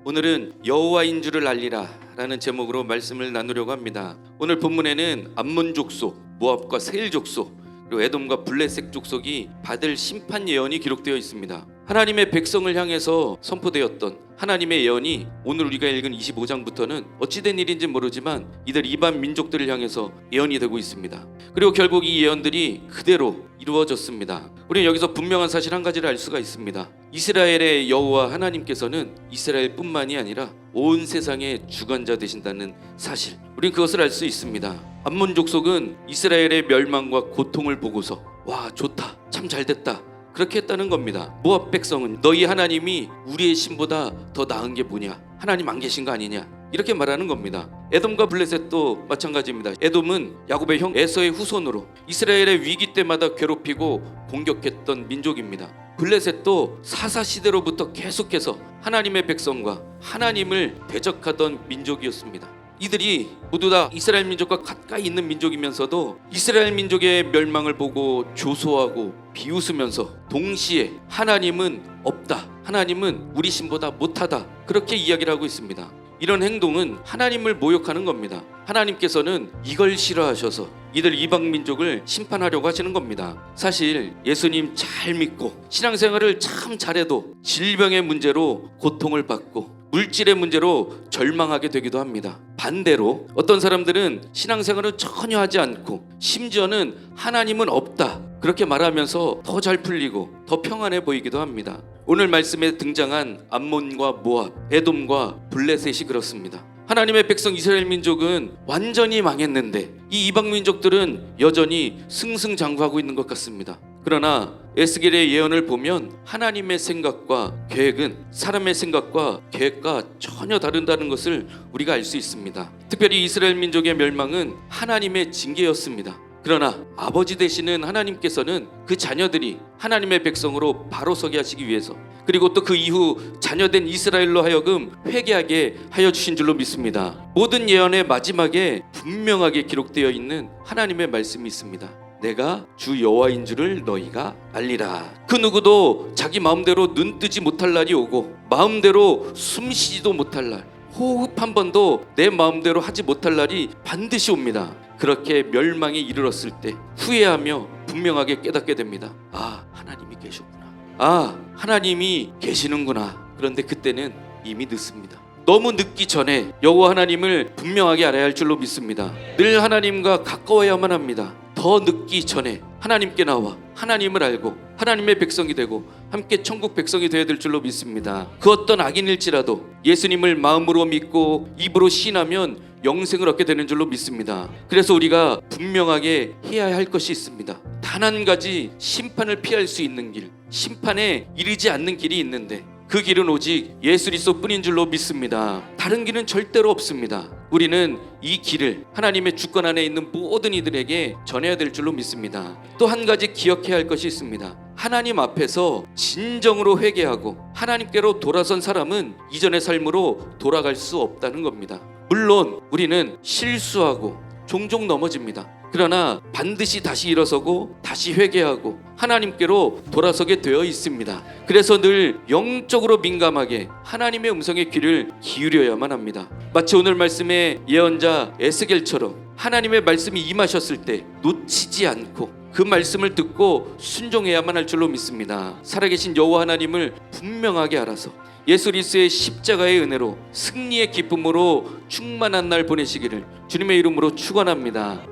오늘은 여호와인 줄을 알리라 라는 제목으로 말씀을 나누려고 합니다. 오늘 본문에는 암몬 족속, 모압과 세일 족속, 그리고 에돔과 블레셋 족속이 받을 심판 예언이 기록되어 있습니다. 하나님의 백성을 향해서 선포되었던 하나님의 예언이 오늘 우리가 읽은 25장부터는 어찌된 일인지 모르지만 이들 이방 민족들을 향해서 예언이 되고 있습니다. 그리고 결국 이 예언들이 그대로 이루어졌습니다. 우리는 여기서 분명한 사실 한 가지를 알 수가 있습니다. 이스라엘의 여호와 하나님께서는 이스라엘뿐만이 아니라 온 세상의 주관자 되신다는 사실, 우리는 그것을 알 수 있습니다. 암몬 족속은 이스라엘의 멸망과 고통을 보고서 와, 좋다, 참 잘됐다, 그렇게 했다는 겁니다. 모압 백성은 너희 하나님이 우리의 신보다 더 나은 게 뭐냐, 하나님 안 계신 거 아니냐, 이렇게 말하는 겁니다. 에돔과 블레셋도 마찬가지입니다. 에돔은 야곱의 형 에서의 후손으로 이스라엘의 위기 때마다 괴롭히고 공격했던 민족입니다. 블레셋도 사사시대로부터 계속해서 하나님의 백성과 하나님을 대적하던 민족이었습니다. 이들이 모두 다 이스라엘 민족과 가까이 있는 민족이면서도 이스라엘 민족의 멸망을 보고 조소하고 비웃으면서 동시에 하나님은 없다, 하나님은 우리 신보다 못하다, 그렇게 이야기를 하고 있습니다. 이런 행동은 하나님을 모욕하는 겁니다. 하나님께서는 이걸 싫어하셔서 이들 이방 민족을 심판하려고 하시는 겁니다. 사실 예수님 잘 믿고 신앙생활을 참 잘해도 질병의 문제로 고통을 받고 물질의 문제로 절망하게 되기도 합니다. 반대로 어떤 사람들은 신앙생활을 전혀 하지 않고 심지어는 하나님은 없다, 그렇게 말하면서 더 잘 풀리고 더 평안해 보이기도 합니다. 오늘 말씀에 등장한 암몬과 모압, 에돔과 블레셋이 그렇습니다. 하나님의 백성 이스라엘 민족은 완전히 망했는데 이 이방 민족들은 여전히 승승장구하고 있는 것 같습니다. 그러나 에스겔의 예언을 보면 하나님의 생각과 계획은 사람의 생각과 계획과 전혀 다르다는 것을 우리가 알 수 있습니다. 특별히 이스라엘 민족의 멸망은 하나님의 징계였습니다. 그러나 아버지 되시는 하나님께서는 그 자녀들이 하나님의 백성으로 바로 서게 하시기 위해서, 그리고 또 그 이후 자녀된 이스라엘로 하여금 회개하게 하여 주신 줄로 믿습니다. 모든 예언의 마지막에 분명하게 기록되어 있는 하나님의 말씀이 있습니다. 내가 주 여호와인 줄을 너희가 알리라. 그 누구도 자기 마음대로 눈 뜨지 못할 날이 오고 마음대로 숨 쉬지도 못할 날, 호흡 한 번도 내 마음대로 하지 못할 날이 반드시 옵니다. 그렇게 멸망에 이르렀을 때 후회하며 분명하게 깨닫게 됩니다. 아, 하나님이 계셨구나. 아, 하나님이 계시는구나. 그런데 그때는 이미 늦습니다. 너무 늦기 전에 여호와 하나님을 분명하게 알아야 할 줄로 믿습니다. 늘 하나님과 가까워야만 합니다. 더 늦기 전에 하나님께 나와 하나님을 알고 하나님의 백성이 되고 함께 천국 백성이 되어야 될 줄로 믿습니다. 그 어떤 악인일지라도 예수님을 마음으로 믿고 입으로 신하면 영생을 얻게 되는 줄로 믿습니다. 그래서 우리가 분명하게 해야 할 것이 있습니다. 단 한 가지 심판을 피할 수 있는 길, 심판에 이르지 않는 길이 있는데 그 길은 오직 예수 그리스도뿐인 줄로 믿습니다. 다른 길은 절대로 없습니다. 우리는 이 길을 하나님의 주권 안에 있는 모든 이들에게 전해야 될 줄로 믿습니다. 또 한 가지 기억해야 할 것이 있습니다. 하나님 앞에서 진정으로 회개하고 하나님께로 돌아선 사람은 이전의 삶으로 돌아갈 수 없다는 겁니다. 물론 우리는 실수하고 종종 넘어집니다. 그러나 반드시 다시 일어서고 다시 회개하고 하나님께로 돌아서게 되어 있습니다. 그래서 늘 영적으로 민감하게 하나님의 음성의 귀를 기울여야만 합니다. 마치 오늘 말씀의 예언자 에스겔처럼 하나님의 말씀이 임하셨을 때 놓치지 않고 그 말씀을 듣고 순종해야만 할 줄로 믿습니다. 살아계신 여호와 하나님을 분명하게 알아서 예수 그리스도의 십자가의 은혜로 승리의 기쁨으로 충만한 날 보내시기를 주님의 이름으로 축원합니다.